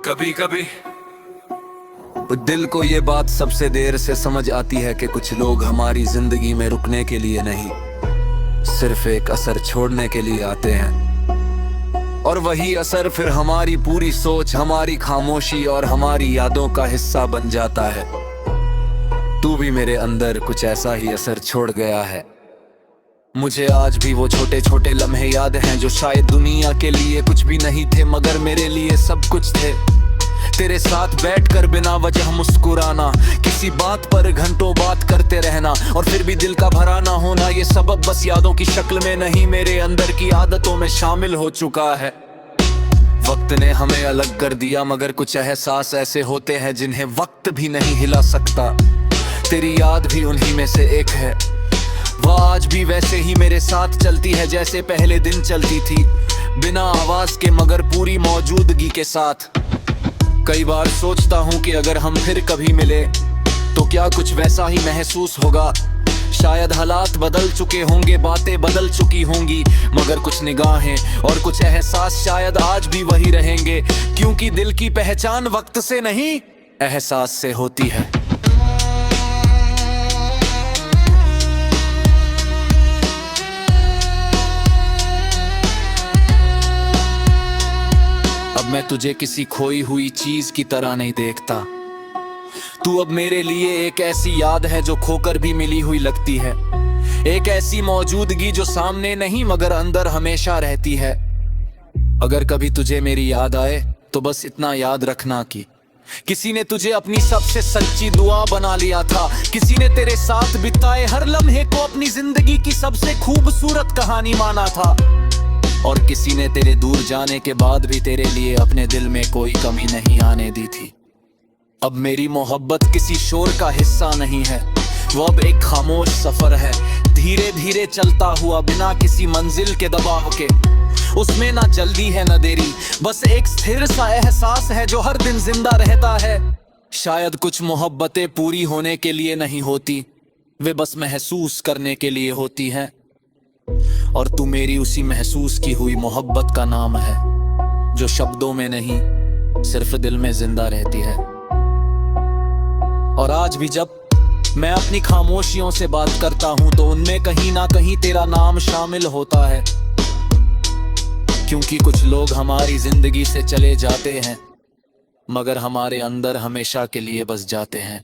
कभी कभी दिल को ये बात सबसे देर से समझ आती है कि कुछ लोग हमारी जिंदगी में रुकने के लिए नहीं, सिर्फ एक असर छोड़ने के लिए आते हैं। और वही असर फिर हमारी पूरी सोच, हमारी खामोशी और हमारी यादों का हिस्सा बन जाता है। तू भी मेरे अंदर कुछ ऐसा ही असर छोड़ गया है। मुझे आज भी वो छोटे छोटे लम्हे याद हैं जो शायद दुनिया के लिए कुछ भी नहीं थे, मगर मेरे लिए सब कुछ थे। तेरे साथ बैठकर बिना वजह मुस्कुराना, किसी बात पर घंटों बात करते रहना, और फिर भी दिल का भरा ना होना, ये सबब बस यादों की शक्ल में नहीं, मेरे अंदर की आदतों में शामिल हो चुका है। वक्त ने हमें अलग कर दिया, मगर कुछ एहसास ऐसे होते हैं जिन्हें वक्त भी नहीं हिला सकता। तेरी याद भी उन्हीं में से एक है। वह आज भी वैसे ही मेरे साथ चलती है जैसे पहले दिन चलती थी, बिना आवाज के मगर पूरी मौजूदगी के साथ। कई बार सोचता हूँ कि अगर हम फिर कभी मिले तो क्या कुछ वैसा ही महसूस होगा। शायद हालात बदल चुके होंगे, बातें बदल चुकी होंगी, मगर कुछ निगाहें और कुछ एहसास शायद आज भी वही रहेंगे, क्योंकि दिल की पहचान वक्त से नहीं, एहसास से होती है। अब मैं तुझे किसी खोई हुई चीज की तरह नहीं देखता। तू अब मेरे लिए एक ऐसी याद है जो खोकर भी मिली हुई लगती है, एक ऐसी मौजूदगी जो सामने नहीं मगर अंदर हमेशा रहती है। अगर कभी तुझे मेरी याद आए तो बस इतना याद रखना कि किसी ने तुझे अपनी सबसे सच्ची दुआ बना लिया था, किसी ने तेरे साथ बिताए हर लम्हे को अपनी जिंदगी की सबसे खूबसूरत कहानी माना था, और किसी ने तेरे दूर जाने के बाद भी तेरे लिए अपने दिल में कोई कमी नहीं आने दी थी। अब मेरी मोहब्बत किसी शोर का हिस्सा नहीं है, वो अब एक खामोश सफर है, धीरे धीरे चलता हुआ बिना किसी मंजिल के दबाव के। उसमें ना जल्दी है ना देरी, बस एक स्थिर सा एहसास है जो हर दिन जिंदा रहता है। शायद कुछ मोहब्बतें पूरी होने के लिए नहीं होती, वे बस महसूस करने के लिए होती हैं, और तू मेरी उसी महसूस की हुई मोहब्बत का नाम है, जो शब्दों में नहीं सिर्फ दिल में जिंदा रहती है। और आज भी जब मैं अपनी खामोशियों से बात करता हूं तो उनमें कहीं ना कहीं तेरा नाम शामिल होता है, क्योंकि कुछ लोग हमारी जिंदगी से चले जाते हैं मगर हमारे अंदर हमेशा के लिए बस जाते हैं।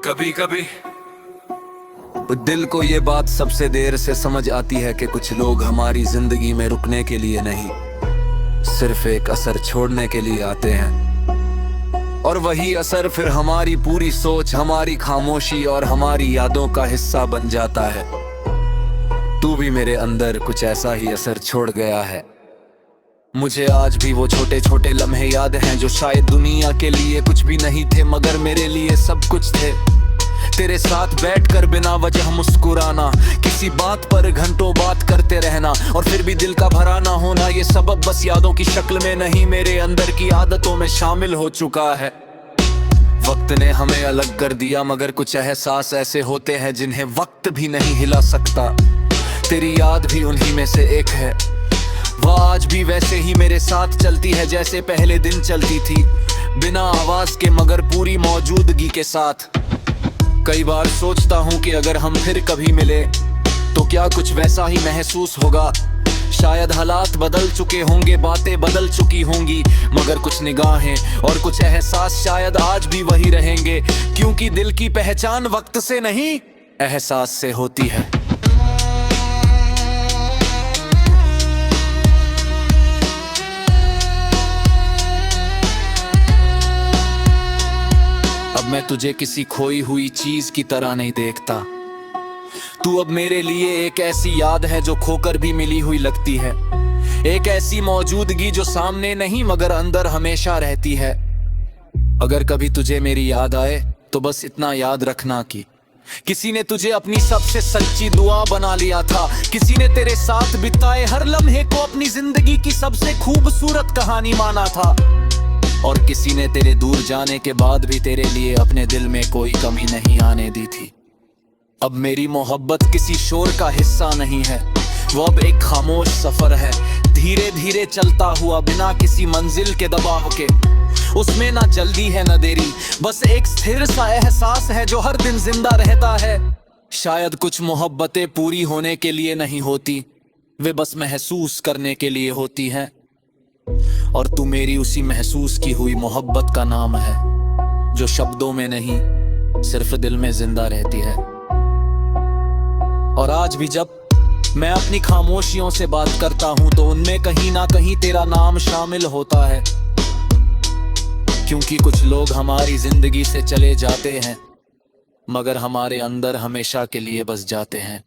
कभी कभी दिल को ये बात सबसे देर से समझ आती है कि कुछ लोग हमारी जिंदगी में रुकने के लिए नहीं, सिर्फ एक असर छोड़ने के लिए आते हैं। और वही असर फिर हमारी पूरी सोच, हमारी खामोशी और हमारी यादों का हिस्सा बन जाता है। तू भी मेरे अंदर कुछ ऐसा ही असर छोड़ गया है। मुझे आज भी वो छोटे छोटे लम्हे याद हैं जो शायद दुनिया के लिए कुछ भी नहीं थे, मगर मेरे लिए सब कुछ थे। तेरे साथ बैठकर बिना वजह मुस्कुराना, किसी बात पर घंटों बात करते रहना, और फिर भी दिल का भरा ना होना, ये सबब बस यादों की शक्ल में नहीं, मेरे अंदर की आदतों में शामिल हो चुका है। वक्त ने हमें अलग कर दिया, मगर कुछ एहसास ऐसे होते हैं जिन्हें वक्त भी नहीं हिला सकता। तेरी याद भी उन्हीं में से एक है। वह आज भी वैसे ही मेरे साथ चलती है जैसे पहले दिन चलती थी, बिना आवाज के मगर पूरी मौजूदगी के साथ। कई बार सोचता हूँ कि अगर हम फिर कभी मिले तो क्या कुछ वैसा ही महसूस होगा। शायद हालात बदल चुके होंगे, बातें बदल चुकी होंगी, मगर कुछ निगाहें और कुछ एहसास शायद आज भी वही रहेंगे, क्योंकि दिल की पहचान वक्त से नहीं, एहसास से होती है। अब मैं तुझे किसी खोई हुई चीज की तरह नहीं देखता। तू अब मेरे लिए एक ऐसी याद है जो खोकर भी मिली हुई लगती है, एक ऐसी मौजूदगी जो सामने नहीं मगर अंदर हमेशा रहती है। अगर कभी तुझे मेरी याद आए तो बस इतना याद रखना कि किसी ने तुझे अपनी सबसे सच्ची दुआ बना लिया था। किसी ने तेरे साथ बिताए हर लम्हे को अपनी जिंदगी की सबसे खूबसूरत कहानी माना था। और किसी ने तेरे दूर जाने के बाद भी तेरे लिए अपने दिल में कोई कमी नहीं आने दी थी। अब मेरी मोहब्बत किसी शोर का हिस्सा नहीं है, वो अब एक खामोश सफर है, धीरे धीरे चलता हुआ बिना किसी मंजिल के दबाव के। उसमें ना जल्दी है ना देरी, बस एक स्थिर सा एहसास है जो हर दिन जिंदा रहता है। शायद कुछ मोहब्बतें पूरी होने के लिए नहीं होती, वे बस महसूस करने के लिए होती हैं। और तू मेरी उसी महसूस की हुई मोहब्बत का नाम है, जो शब्दों में नहीं सिर्फ दिल में जिंदा रहती है। और आज भी जब मैं अपनी खामोशियों से बात करता हूं तो उनमें कहीं ना कहीं तेरा नाम शामिल होता है। क्योंकि कुछ लोग हमारी जिंदगी से चले जाते हैं मगर हमारे अंदर हमेशा के लिए बस जाते हैं।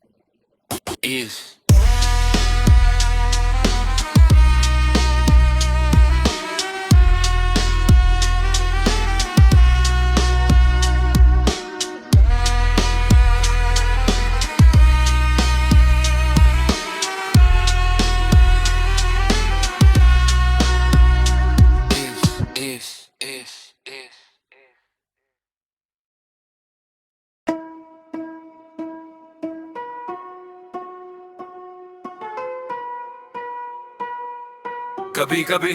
कभी कभी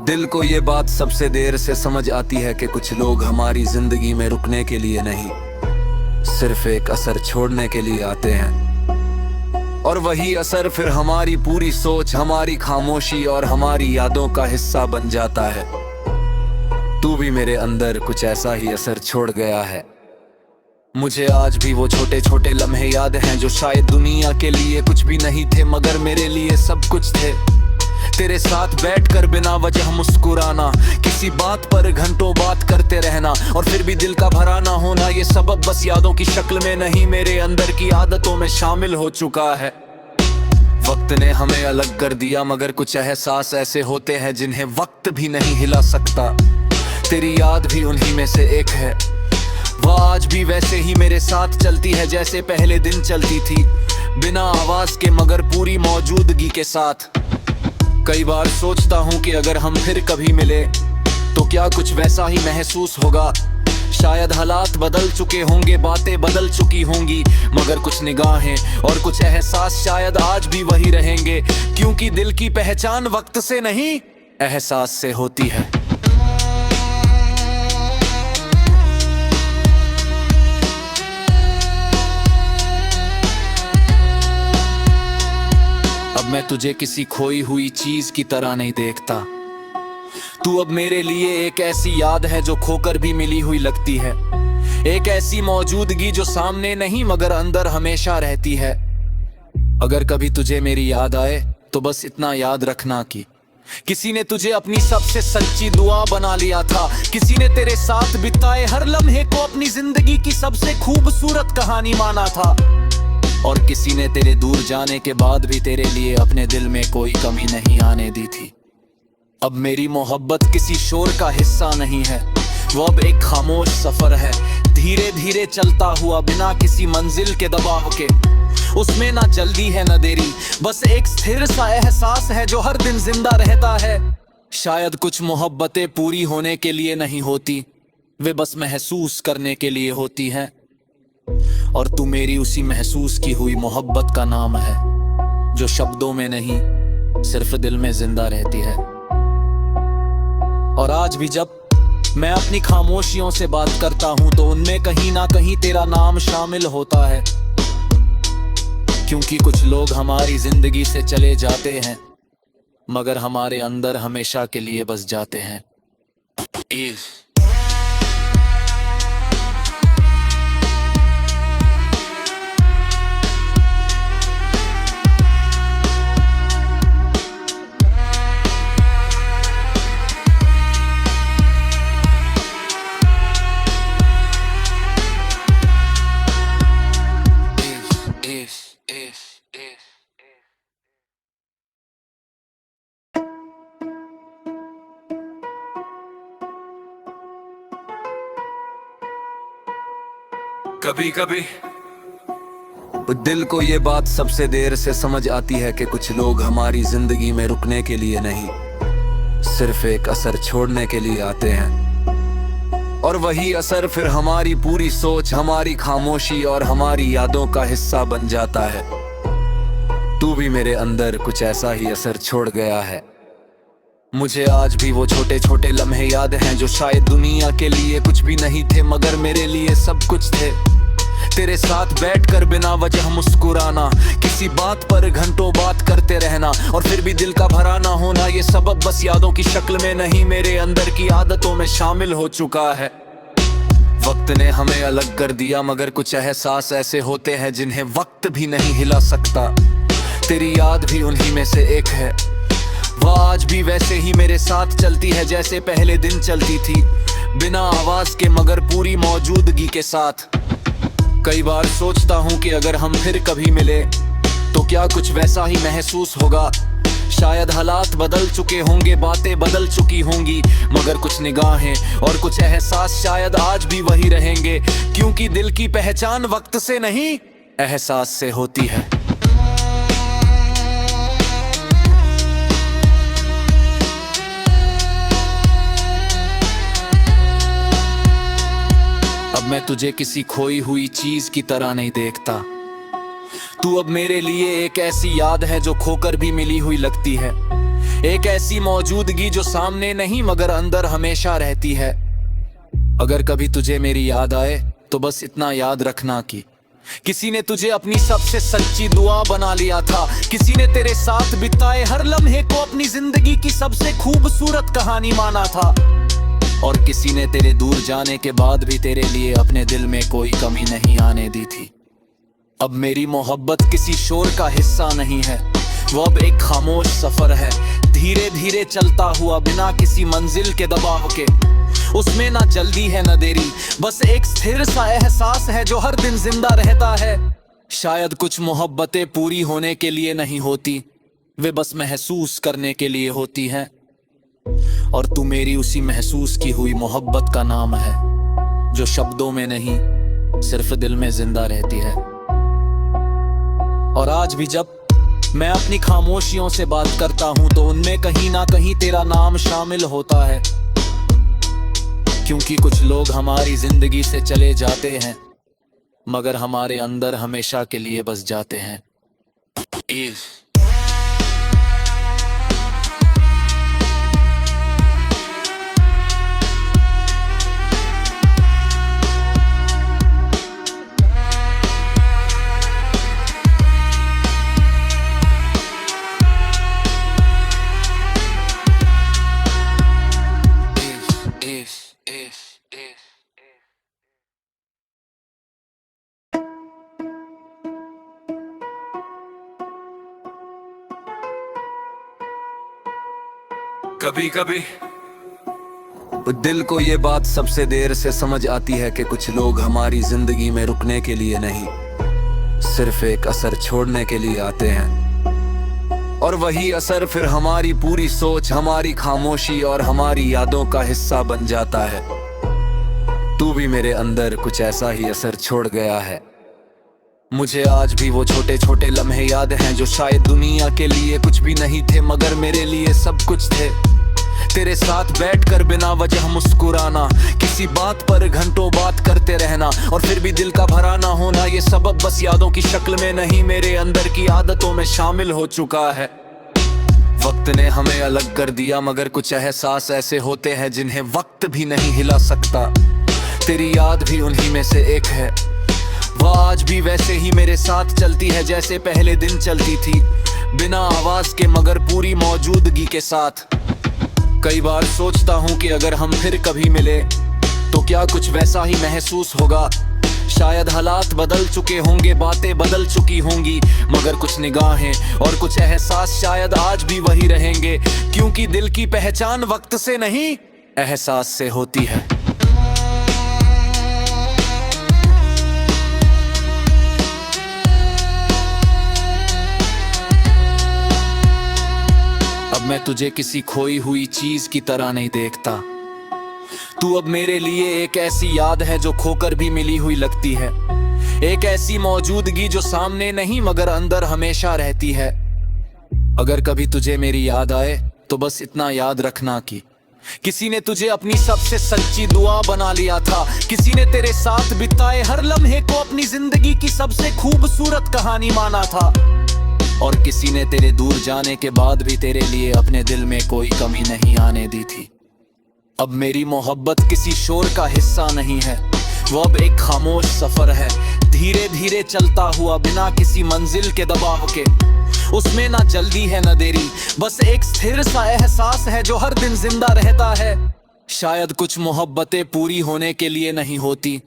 दिल को ये बात सबसे देर से समझ आती है कि कुछ लोग हमारी जिंदगी में रुकने के लिए नहीं, सिर्फ एक असर छोड़ने के लिए आते हैं। और वही असर फिर हमारी पूरी सोच, हमारी खामोशी और हमारी यादों का हिस्सा बन जाता है। तू भी मेरे अंदर कुछ ऐसा ही असर छोड़ गया है। मुझे आज भी वो छोटे छोटे लम्हे याद हैं जो शायद दुनिया के लिए कुछ भी नहीं थे मगर मेरे लिए सब कुछ थे। तेरे साथ बैठकर बिना वजह मुस्कुराना, किसी बात पर घंटों बात करते रहना और फिर भी दिल का भरा ना होना, ये सबब बस यादों की शक्ल में नहीं मेरे अंदर की आदतों में शामिल हो चुका है। वक्त ने हमें अलग कर दिया मगर कुछ एहसास ऐसे होते हैं जिन्हें वक्त भी नहीं हिला सकता। तेरी याद भी उन्हीं में से एक है, वह आज भी वैसे ही मेरे साथ चलती है जैसे पहले दिन चलती थी, बिना आवाज के मगर पूरी मौजूदगी के साथ। कई बार सोचता हूँ कि अगर हम फिर कभी मिले तो क्या कुछ वैसा ही महसूस होगा। शायद हालात बदल चुके होंगे, बातें बदल चुकी होंगी मगर कुछ निगाहें और कुछ एहसास शायद आज भी वही रहेंगे। क्योंकि दिल की पहचान वक्त से नहीं एहसास से होती है। मैं तुझे किसी खोई हुई चीज की तरह नहीं देखता। तू अब मेरे लिए एक ऐसी याद है जो खोकर भी मिली हुई लगती है, एक ऐसी मौजूदगी जो सामने नहीं मगर अंदर हमेशा रहती है। अगर कभी तुझे मेरी याद आए तो बस इतना याद रखना कि किसी ने तुझे अपनी सबसे सच्ची दुआ बना लिया था। किसी ने तेरे साथ बिताए हर लम्हे को अपनी जिंदगी की सबसे खूबसूरत कहानी माना था। और किसी ने तेरे दूर जाने के बाद भी तेरे लिए अपने दिल में कोई कमी नहीं आने दी थी। अब मेरी मोहब्बत किसी शोर का हिस्सा नहीं है, वो अब एक खामोश सफर है, धीरे धीरे चलता हुआ बिना किसी मंजिल के दबाव के। उसमें ना जल्दी है ना देरी, बस एक स्थिर सा एहसास है जो हर दिन जिंदा रहता है। शायद कुछ मोहब्बतें पूरी होने के लिए नहीं होती, वे बस महसूस करने के लिए होती हैं। और तू मेरी उसी महसूस की हुई मोहब्बत का नाम है, जो शब्दों में नहीं सिर्फ दिल में जिंदा रहती है। और आज भी जब मैं अपनी खामोशियों से बात करता हूं तो उनमें कहीं ना कहीं तेरा नाम शामिल होता है। क्योंकि कुछ लोग हमारी जिंदगी से चले जाते हैं मगर हमारे अंदर हमेशा के लिए बस जाते हैं। कभी कभी दिल को ये बात सबसे देर से समझ आती है कि कुछ लोग हमारी जिंदगी में रुकने के लिए नहीं, सिर्फ एक असर छोड़ने के लिए आते हैं। और वही असर फिर हमारी पूरी सोच, हमारी खामोशी और हमारी यादों का हिस्सा बन जाता है। तू भी मेरे अंदर कुछ ऐसा ही असर छोड़ गया है। मुझे आज भी वो छोटे छोटे लम्हे याद हैं जो शायद दुनिया के लिए कुछ भी नहीं थे, मगर मेरे लिए सब कुछ थे। तेरे साथ बैठकर बिना वजह मुस्कुराना, किसी बात पर घंटों बात करते रहना, और फिर भी दिल का भरा ना होना, ये सबब बस यादों की शक्ल में नहीं, मेरे अंदर की आदतों में शामिल हो चुका है। वक्त ने हमें अलग कर दिया, मगर कुछ एहसास ऐसे होते हैं जिन्हें वक्त भी नहीं हिला सकता। तेरी याद भी उन्हीं में से एक है। वह आज भी वैसे ही मेरे साथ चलती है जैसे पहले दिन चलती थी, बिना आवाज के मगर पूरी मौजूदगी के साथ। कई बार सोचता हूँ कि अगर हम फिर कभी मिले तो क्या कुछ वैसा ही महसूस होगा। शायद हालात बदल चुके होंगे, बातें बदल चुकी होंगी, मगर कुछ निगाहें और कुछ एहसास शायद आज भी वही रहेंगे, क्योंकि दिल की पहचान वक्त से नहीं, एहसास से होती है। अब मैं तुझे किसी खोई हुई चीज की तरह नहीं देखता। तू अब मेरे लिए एक ऐसी याद है जो खोकर भी मिली हुई लगती है, एक ऐसी मौजूदगी जो सामने नहीं मगर अंदर हमेशा रहती है। अगर कभी तुझे मेरी याद आए तो बस इतना याद रखना कि किसी ने तुझे अपनी सबसे सच्ची दुआ बना लिया था, किसी ने तेरे साथ बिताए हर लम्हे को अपनी जिंदगी की सबसे खूबसूरत कहानी माना था, और किसी ने तेरे दूर जाने के बाद भी तेरे लिए अपने दिल में कोई कमी नहीं आने दी थी। अब मेरी मोहब्बत किसी शोर का हिस्सा नहीं है, वो अब एक खामोश सफर है, धीरे धीरे चलता हुआ बिना किसी मंजिल के दबाव के। उसमें ना जल्दी है ना देरी, बस एक स्थिर सा एहसास है जो हर दिन जिंदा रहता है। शायद कुछ मोहब्बतें पूरी होने के लिए नहीं होती, वे बस महसूस करने के लिए होती हैं। और तू मेरी उसी महसूस की हुई मोहब्बत का नाम है, जो शब्दों में नहीं सिर्फ दिल में जिंदा रहती है। और आज भी जब मैं अपनी खामोशियों से बात करता हूं तो उनमें कहीं ना कहीं तेरा नाम शामिल होता है, क्योंकि कुछ लोग हमारी जिंदगी से चले जाते हैं मगर हमारे अंदर हमेशा के लिए बस जाते हैं। कभी कभी दिल को ये बात सबसे देर से समझ आती है कि कुछ लोग हमारी जिंदगी में रुकने के लिए नहीं, सिर्फ एक असर छोड़ने के लिए आते हैं। और वही असर फिर हमारी पूरी सोच, हमारी खामोशी और हमारी यादों का हिस्सा बन जाता है। तू भी मेरे अंदर कुछ ऐसा ही असर छोड़ गया है। मुझे आज भी वो छोटे छोटे लम्हे याद हैं जो शायद दुनिया के लिए कुछ भी नहीं थे, मगर मेरे लिए सब कुछ थे। तेरे साथ बैठकर बिना वजह मुस्कुराना, किसी बात पर घंटों बात करते रहना, और फिर भी दिल का भरा ना होना, ये सबब बस यादों की शक्ल में नहीं, मेरे अंदर की आदतों में शामिल हो चुका है। वक्त ने हमें अलग कर दिया, मगर कुछ एहसास ऐसे होते हैं जिन्हें वक्त भी नहीं हिला सकता। तेरी याद भी उन्हीं में से एक है। वह आज भी वैसे ही मेरे साथ चलती है जैसे पहले दिन चलती थी, बिना आवाज के मगर पूरी मौजूदगी के साथ। कई बार सोचता हूँ कि अगर हम फिर कभी मिले तो क्या कुछ वैसा ही महसूस होगा। शायद हालात बदल चुके होंगे, बातें बदल चुकी होंगी, मगर कुछ निगाहें और कुछ एहसास शायद आज भी वही रहेंगे, क्योंकि दिल की पहचान वक्त से नहीं, एहसास से होती है। अब मैं तुझे किसी खोई हुई चीज की तरह नहीं देखता। तू अब मेरे लिए एक ऐसी याद है जो खोकर भी मिली हुई लगती है। एक ऐसी मौजूदगी जो सामने नहीं मगर अंदर हमेशा रहती है। अगर कभी तुझे मेरी याद आए तो बस इतना याद रखना कि किसी ने तुझे अपनी सबसे सच्ची दुआ बना लिया था। किसी ने तेरे साथ बिताए हर लम्हे को अपनी जिंदगी की सबसे खूबसूरत कहानी माना था। और किसी ने तेरे दूर जाने के बाद भी तेरे लिए अपने दिल में कोई कमी नहीं आने दी थी। अब मेरी मोहब्बत किसी शोर का हिस्सा नहीं है, वो अब एक खामोश सफर है, धीरे धीरे चलता हुआ बिना किसी मंजिल के दबाव के। उसमें ना जल्दी है ना देरी, बस एक स्थिर सा एहसास है जो हर दिन जिंदा रहता है। शायद कुछ मोहब्बतें पूरी होने के लिए नहीं होती,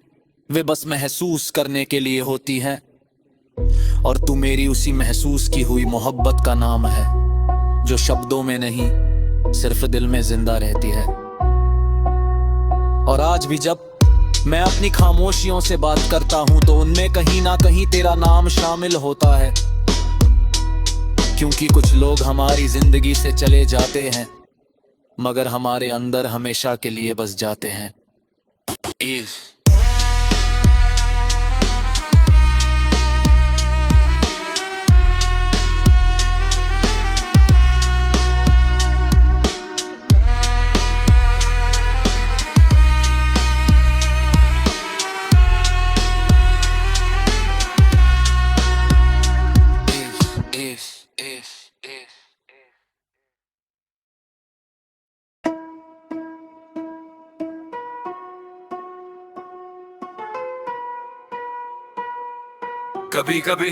वे बस महसूस करने के लिए होती हैं। और तू मेरी उसी महसूस की हुई मोहब्बत का नाम है, जो शब्दों में नहीं सिर्फ दिल में जिंदा रहती है। और आज भी जब मैं अपनी खामोशियों से बात करता हूं तो उनमें कहीं ना कहीं तेरा नाम शामिल होता है। क्योंकि कुछ लोग हमारी जिंदगी से चले जाते हैं मगर हमारे अंदर हमेशा के लिए बस जाते हैं। कभी कभी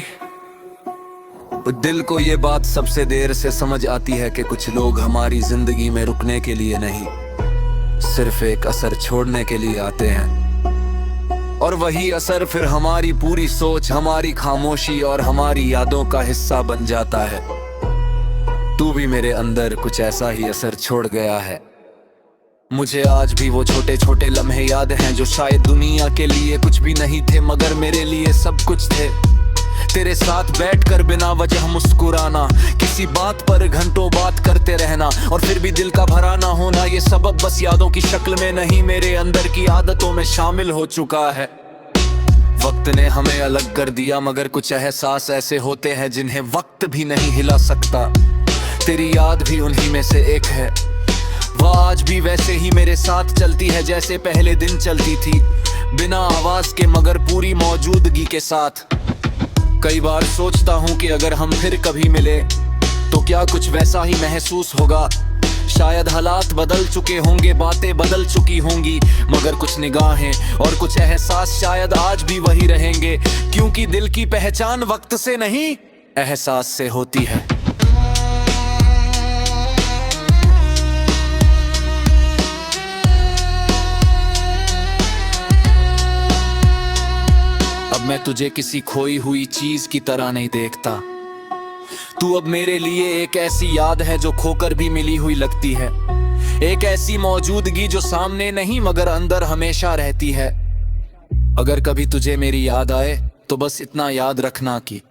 दिल को ये बात सबसे देर से समझ आती है कि कुछ लोग हमारी जिंदगी में रुकने के लिए नहीं, सिर्फ एक असर छोड़ने के लिए आते हैं। और वही असर फिर हमारी पूरी सोच, हमारी खामोशी और हमारी यादों का हिस्सा बन जाता है। तू भी मेरे अंदर कुछ ऐसा ही असर छोड़ गया है। मुझे आज भी वो छोटे छोटे लम्हे याद हैं जो शायद दुनिया के लिए कुछ भी नहीं थे मगर मेरे लिए सब कुछ थे। तेरे साथ बैठकर बिना वजह मुस्कुराना, किसी बात पर घंटों बात करते रहना और फिर भी दिल का भरा ना होना, ये सबब बस यादों की शक्ल में नहीं मेरे अंदर की आदतों में शामिल हो चुका है। वक्त ने हमें अलग कर दिया मगर कुछ एहसास ऐसे होते हैं जिन्हें वक्त भी नहीं हिला सकता। तेरी याद भी उन्हीं में से एक है, वह आज भी वैसे ही मेरे साथ चलती है जैसे पहले दिन चलती थी, बिना आवाज के मगर पूरी मौजूदगी के साथ। कई बार सोचता हूँ कि अगर हम फिर कभी मिले तो क्या कुछ वैसा ही महसूस होगा। शायद हालात बदल चुके होंगे, बातें बदल चुकी होंगी मगर कुछ निगाहें और कुछ एहसास शायद आज भी वही रहेंगे। क्योंकि दिल की पहचान वक्त से नहीं एहसास से होती है। अब मैं तुझे किसी खोई हुई चीज की तरह नहीं देखता। तू अब मेरे लिए एक ऐसी याद है जो खोकर भी मिली हुई लगती है। एक ऐसी मौजूदगी जो सामने नहीं मगर अंदर हमेशा रहती है। अगर कभी तुझे मेरी याद आए तो बस इतना याद रखना कि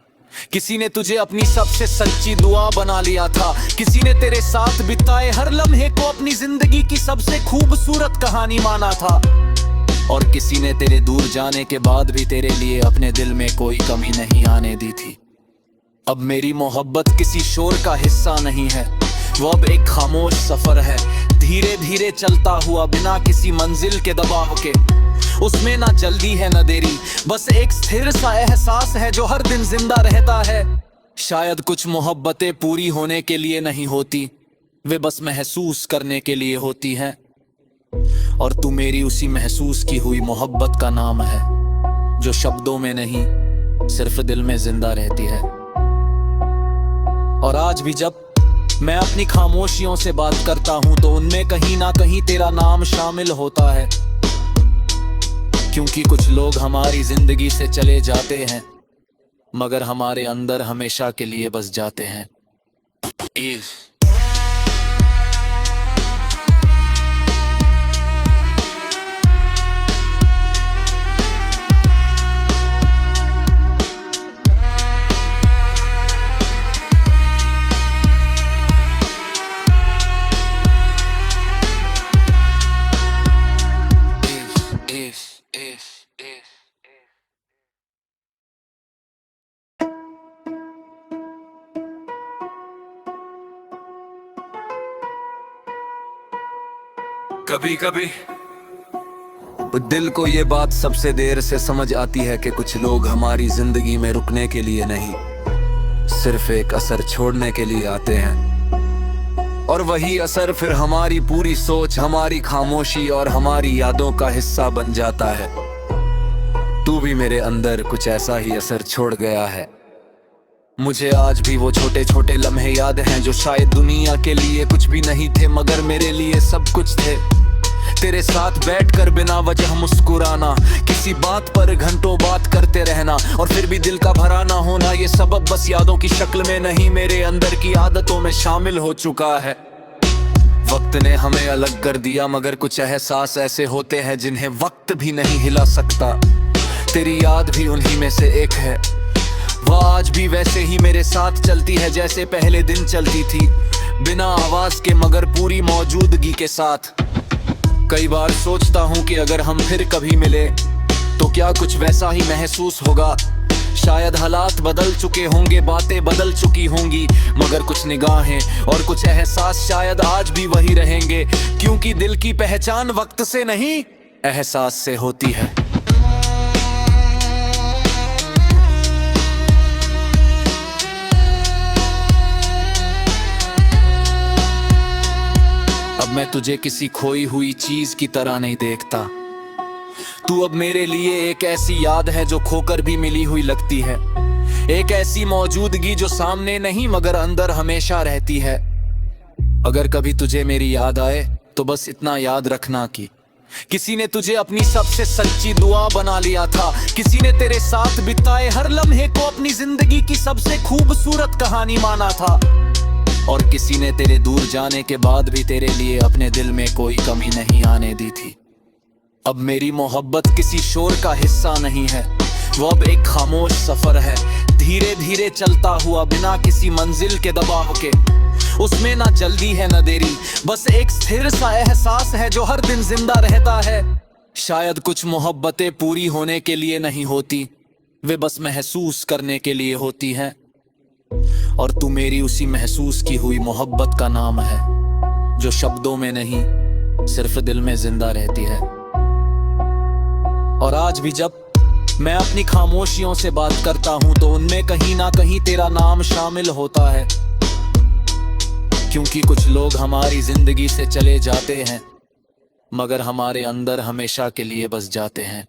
किसी ने तुझे अपनी सबसे सच्ची दुआ बना लिया था। किसी ने तेरे साथ बिताए हर लम्हे को अपनी जिंदगी की सबसे खूबसूरत कहानी माना था। और किसी ने तेरे दूर जाने के बाद भी तेरे लिए अपने दिल में कोई कमी नहीं आने दी थी। अब मेरी मोहब्बत किसी शोर का हिस्सा नहीं है, वो अब एक खामोश सफर है, धीरे धीरे चलता हुआ बिना किसी मंजिल के दबाव के। उसमें ना जल्दी है ना देरी, बस एक स्थिर सा एहसास है जो हर दिन जिंदा रहता है। शायद कुछ मोहब्बतें पूरी होने के लिए नहीं होती, वे बस महसूस करने के लिए होती हैं। और तू मेरी उसी महसूस की हुई मोहब्बत का नाम है, जो शब्दों में नहीं सिर्फ दिल में जिंदा रहती है। और आज भी जब मैं अपनी खामोशियों से बात करता हूं तो उनमें कहीं ना कहीं तेरा नाम शामिल होता है। क्योंकि कुछ लोग हमारी जिंदगी से चले जाते हैं मगर हमारे अंदर हमेशा के लिए बस जाते हैं। इश्क इश्क कभी कभी दिल को ये बात सबसे देर से समझ आती है कि कुछ लोग हमारी जिंदगी में रुकने के लिए नहीं, सिर्फ एक असर छोड़ने के लिए आते हैं। और वही असर फिर हमारी पूरी सोच, हमारी खामोशी और हमारी यादों का हिस्सा बन जाता है। तू भी मेरे अंदर कुछ ऐसा ही असर छोड़ गया है। मुझे आज भी वो छोटे छोटे लम्हे याद हैं जो शायद दुनिया के लिए कुछ भी नहीं थे, मगर मेरे लिए सब कुछ थे। तेरे साथ बैठकर बिना वजह मुस्कुराना, किसी बात पर घंटों बात करते रहना, और फिर भी दिल का भरा ना होना, ये सबब बस यादों की शक्ल में नहीं, मेरे अंदर की आदतों में शामिल हो चुका है। वक्त ने हमें अलग कर दिया, मगर कुछ एहसास ऐसे होते हैं जिन्हें वक्त भी नहीं हिला सकता। तेरी याद भी उन्हीं में से एक है। वह आज भी वैसे ही मेरे साथ चलती है जैसे पहले दिन चलती थी, बिना आवाज के मगर पूरी मौजूदगी के साथ। कई बार सोचता हूँ कि अगर हम फिर कभी मिले तो क्या कुछ वैसा ही महसूस होगा। शायद हालात बदल चुके होंगे, बातें बदल चुकी होंगी, मगर कुछ निगाहें और कुछ एहसास शायद आज भी वही रहेंगे, क्योंकि दिल की पहचान वक्त से नहीं, एहसास से होती है। अब मैं तुझे किसी खोई हुई चीज की तरह नहीं देखता। तू अब मेरे लिए एक ऐसी याद है जो खोकर भी मिली हुई लगती है, एक ऐसी मौजूदगी जो सामने नहीं मगर अंदर हमेशा रहती है। अगर कभी तुझे मेरी याद आए तो बस इतना याद रखना कि किसी ने तुझे अपनी सबसे सच्ची दुआ बना लिया था, किसी ने तेरे साथ बिताए हर लम्हे को अपनी जिंदगी की सबसे खूबसूरत कहानी माना था, और किसी ने तेरे दूर जाने के बाद भी तेरे लिए अपने दिल में कोई कमी नहीं आने दी थी। अब मेरी मोहब्बत किसी शोर का हिस्सा नहीं है, वो अब एक खामोश सफर है, धीरे धीरे चलता हुआ बिना किसी मंजिल के दबाव के। उसमें ना जल्दी है ना देरी, बस एक स्थिर सा एहसास है जो हर दिन जिंदा रहता है। शायद कुछ मोहब्बतें पूरी होने के लिए नहीं होती, वे बस महसूस करने के लिए होती हैं, और तू मेरी उसी महसूस की हुई मोहब्बत का नाम है, जो शब्दों में नहीं सिर्फ दिल में जिंदा रहती है। और आज भी जब मैं अपनी खामोशियों से बात करता हूं तो उनमें कहीं ना कहीं तेरा नाम शामिल होता है, क्योंकि कुछ लोग हमारी जिंदगी से चले जाते हैं मगर हमारे अंदर हमेशा के लिए बस जाते हैं।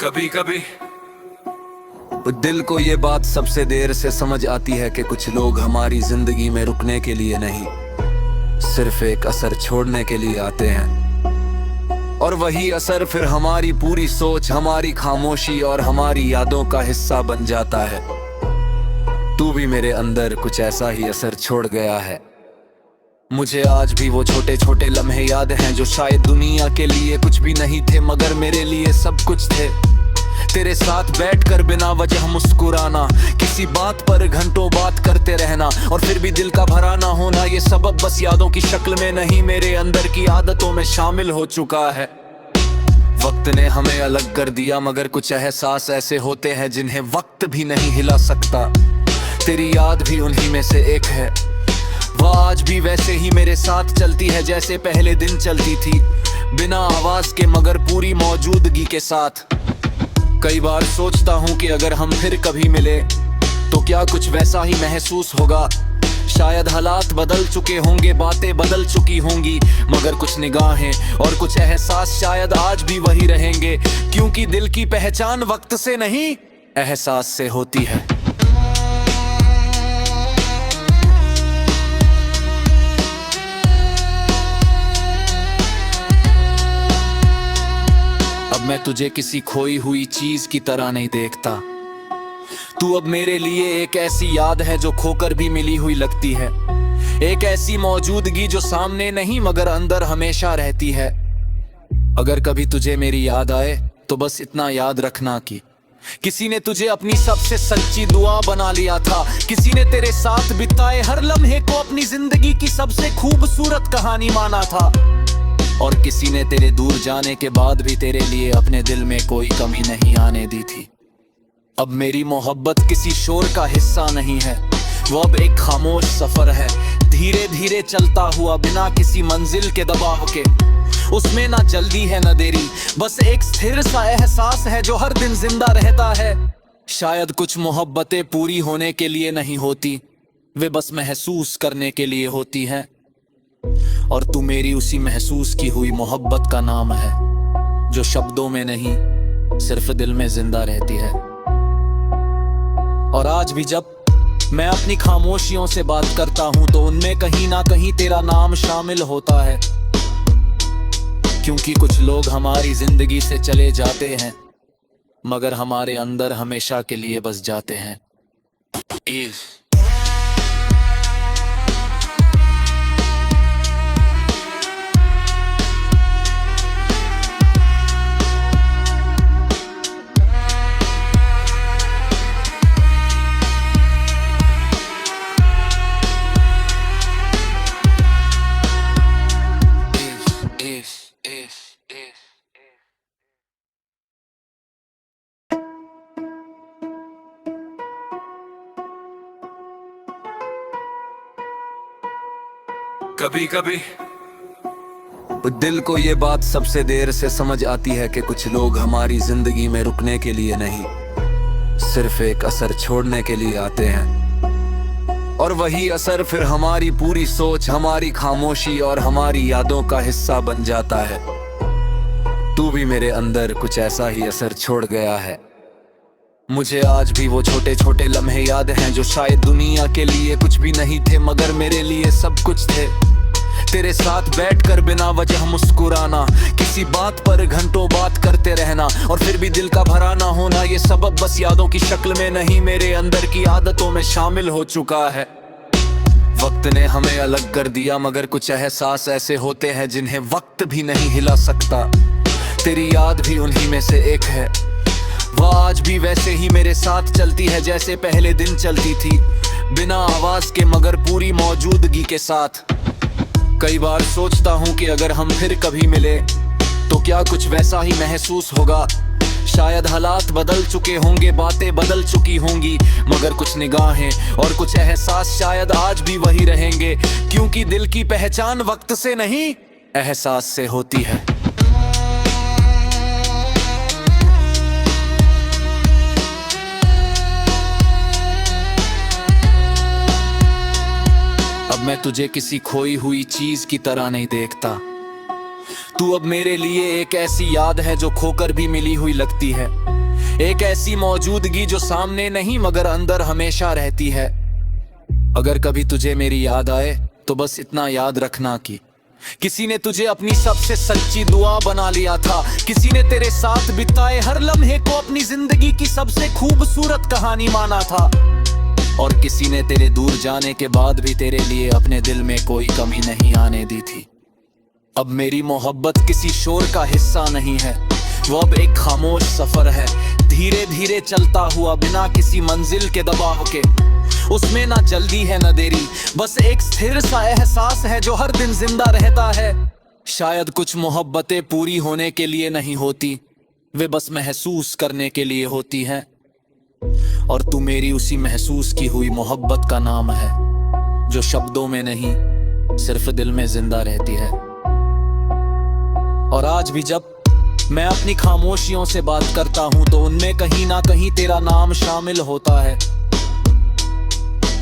कभी कभी दिल को ये बात सबसे देर से समझ आती है कि कुछ लोग हमारी जिंदगी में रुकने के लिए नहीं, सिर्फ एक असर छोड़ने के लिए आते हैं। और वही असर फिर हमारी पूरी सोच, हमारी खामोशी और हमारी यादों का हिस्सा बन जाता है। तू भी मेरे अंदर कुछ ऐसा ही असर छोड़ गया है। मुझे आज भी वो छोटे छोटे लम्हे याद हैं जो शायद दुनिया के लिए कुछ भी नहीं थे, मगर मेरे लिए सब कुछ थे। तेरे साथ बैठकर बिना वजह मुस्कुराना, किसी बात पर घंटों बात करते रहना, और फिर भी दिल का भरा ना होना, ये सबब बस यादों की शक्ल में नहीं, मेरे अंदर की आदतों में शामिल हो चुका है। वक्त ने हमें अलग कर दिया, मगर कुछ एहसास ऐसे होते हैं जिन्हें वक्त भी नहीं हिला सकता। तेरी याद भी उन्हीं में से एक है। वह आज भी वैसे ही मेरे साथ चलती है जैसे पहले दिन चलती थी, बिना आवाज के मगर पूरी मौजूदगी के साथ। कई बार सोचता हूँ कि अगर हम फिर कभी मिले तो क्या कुछ वैसा ही महसूस होगा। शायद हालात बदल चुके होंगे, बातें बदल चुकी होंगी, मगर कुछ निगाहें और कुछ एहसास शायद आज भी वही रहेंगे, क्योंकि दिल की पहचान वक्त से नहीं, एहसास से होती है। मैं तुझे किसी खोई हुई चीज की तरह नहीं देखता। तू अब मेरे लिए एक ऐसी याद है जो खोकर भी मिली हुई लगती है, एक ऐसी मौजूदगी जो सामने नहीं मगर अंदर हमेशा रहती है। अगर कभी तुझे मेरी याद आए तो बस इतना याद रखना कि किसी ने तुझे अपनी सबसे सच्ची दुआ बना लिया था, किसी ने तेरे साथ बिताए हर लम्हे को अपनी जिंदगी की सबसे खूबसूरत कहानी माना था, और किसी ने तेरे दूर जाने के बाद भी तेरे लिए अपने दिल में कोई कमी नहीं आने दी थी। अब मेरी मोहब्बत किसी शोर का हिस्सा नहीं है, वो अब एक खामोश सफर है, धीरे धीरे चलता हुआ बिना किसी मंजिल के दबाव के। उसमें ना जल्दी है ना देरी, बस एक स्थिर सा एहसास है जो हर दिन जिंदा रहता है। शायद कुछ मोहब्बतें पूरी होने के लिए नहीं होती, वे बस महसूस करने के लिए होती हैं, और तू मेरी उसी महसूस की हुई मोहब्बत का नाम है, जो शब्दों में नहीं सिर्फ दिल में जिंदा रहती है। और आज भी जब मैं अपनी खामोशियों से बात करता हूं तो उनमें कहीं ना कहीं तेरा नाम शामिल होता है, क्योंकि कुछ लोग हमारी जिंदगी से चले जाते हैं मगर हमारे अंदर हमेशा के लिए बस जाते हैं। कभी कभी दिल को ये बात सबसे देर से समझ आती है कि कुछ लोग हमारी जिंदगी में रुकने के लिए नहीं, सिर्फ एक असर छोड़ने के लिए आते हैं, और वही असर फिर हमारी पूरी सोच, हमारी खामोशी और हमारी यादों का हिस्सा बन जाता है। तू भी मेरे अंदर कुछ ऐसा ही असर छोड़ गया है। मुझे आज भी वो छोटे छोटे लम्हे याद हैं जो शायद दुनिया के लिए कुछ भी नहीं थे मगर मेरे लिए सब कुछ थे। तेरे साथ बैठकर बिना वजह मुस्कुराना, किसी बात पर घंटों बात करते रहना, और फिर भी दिल का भरा ना होना, ये सबब बस यादों की शक्ल में नहीं मेरे अंदर की आदतों में शामिल हो चुका है। वक्त ने हमें अलग कर दिया मगर कुछ एहसास ऐसे होते हैं जिन्हें वक्त भी नहीं हिला सकता। तेरी याद भी उन्हीं में से एक है, वह आज भी वैसे ही मेरे साथ चलती है जैसे पहले दिन चलती थी, बिना आवाज के मगर पूरी मौजूदगी के साथ। कई बार सोचता हूँ कि अगर हम फिर कभी मिले तो क्या कुछ वैसा ही महसूस होगा। शायद हालात बदल चुके होंगे, बातें बदल चुकी होंगी, मगर कुछ निगाहें और कुछ एहसास शायद आज भी वही रहेंगे, क्योंकि दिल की पहचान वक्त से नहीं एहसास से होती है। मैं तुझे किसी खोई हुई चीज की तरह नहीं देखता। तू अब मेरे लिए एक ऐसी याद है जो खोकर भी मिली हुई लगती है, एक ऐसी मौजूदगी जो सामने नहीं मगर अंदर हमेशा रहती है। अगर कभी तुझे मेरी याद आए तो बस इतना याद रखना कि किसी ने तुझे अपनी सबसे सच्ची दुआ बना लिया था, किसी ने तेरे साथ बिताए हर लम्हे को अपनी जिंदगी की सबसे खूबसूरत कहानी माना था, और किसी ने तेरे दूर जाने के बाद भी तेरे लिए अपने दिल में कोई कमी नहीं आने दी थी। अब मेरी मोहब्बत किसी शोर का हिस्सा नहीं है, वो अब एक खामोश सफर है, धीरे धीरे चलता हुआ बिना किसी मंजिल के दबाव के। उसमें ना जल्दी है ना देरी, बस एक स्थिर सा एहसास है जो हर दिन जिंदा रहता है। शायद कुछ मोहब्बतें पूरी होने के लिए नहीं होती, वे बस महसूस करने के लिए होती हैं, और तू मेरी उसी महसूस की हुई मोहब्बत का नाम है, जो शब्दों में नहीं सिर्फ दिल में जिंदा रहती है। और आज भी जब मैं अपनी खामोशियों से बात करता हूं तो उनमें कहीं ना कहीं तेरा नाम शामिल होता है,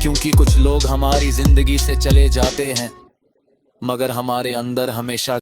क्योंकि कुछ लोग हमारी जिंदगी से चले जाते हैं मगर हमारे अंदर हमेशा